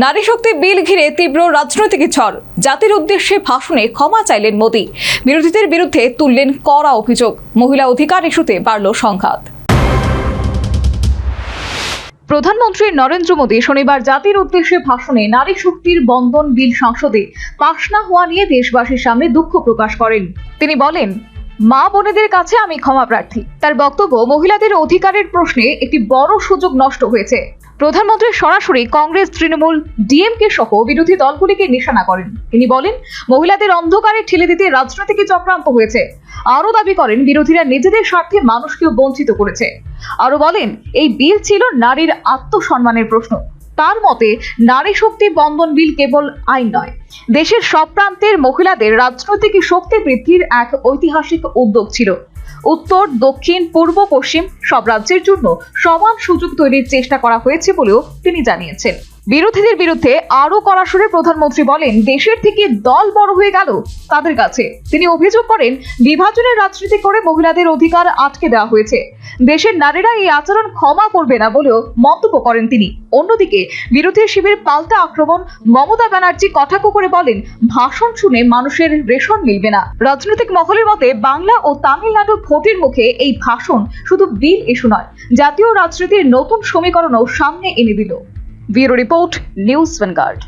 নারী শক্তি বিল ঘিরে তীব্র রাজনৈতিক ঝড়। জাতির উদ্দেশ্যে ভাষণে ক্ষমা চাইলেন মোদি। বিরোধীদের বিরুদ্ধে তুললেন কড়া অভিযোগ। মহিলা অধিকার ইস্যুতে বাড়ল সংঘাত। প্রধানমন্ত্রী নরেন্দ্র মোদী শনিবার জাতির উদ্দেশ্যে ভাষণে নারী শক্তির বন্ধন বিল সংসদে পাশ না হওয়া নিয়ে দেশবাসীর সামনে দুঃখ প্রকাশ করেন। তিনি বলেন, মা বোনেদের কাছে আমি ক্ষমা প্রার্থী। তার বক্তব্য, মহিলাদের অধিকারের প্রশ্নে একটি বড় সুযোগ নষ্ট হয়েছে। প্রধানমন্ত্রী সরাসরি কংগ্রেস, তৃণমূল, ডিএমকে সহ বিরোধী দলগুলিকে নিশানা করেন। তিনি বলেন, মহিলাদের অন্ধকারে ঠেলে দিতে রাজনৈতিক চক্রান্ত হয়েছে। আরও দাবি করেন, বিরোধীরা নিজেদের স্বার্থে মানুষকেও বঞ্চিত করেছে। আরও বলেন, এই বিল ছিল নারীর আত্মসম্মানের প্রশ্ন। তার মতে, নারী শক্তি বন্ধন বিল কেবল আইন নয়, দেশের সব প্রান্তের মহিলাদের রাজনৈতিক শক্তি বৃদ্ধির এক ঐতিহাসিক উদ্যোগ ছিল। উত্তর, দক্ষিণ, পূর্ব, পশ্চিম সব রাজ্যের জন্য সমান সুযোগ তৈরির চেষ্টা করা হয়েছে বলেও তিনি জানিয়েছেন। বিরোধীদের বিরুদ্ধে আরও কড়া সুরে প্রধানমন্ত্রী বলেন, দেশের থেকে দল বড় হয়ে গেল তাদের কাছে। তিনি অভিযোগ করেন, বিভাজনের রাজনীতি করে মহিলাদের অধিকার আটকে দেওয়া হয়েছে। দেশের নারীরা এই আচরণ ক্ষমা করবে না বলেও মন্তব্য করেন তিনি। অন্যদিকে বিরোধী শিবির পাল্টা আক্রমণ। মমতা ব্যানার্জি কটাক্ষ করে বলেন, ভাষণ শুনে মানুষের রেশন মিলবে না। রাজনৈতিক মহলের মতে, বাংলা ও তামিলনাড়ু ভোটের মুখে এই ভাষণ শুধু বিল ইস্যু নয়, জাতীয় রাজনীতির নতুন সমীকরণও সামনে এনে দিল। Bureau report, news vanguard.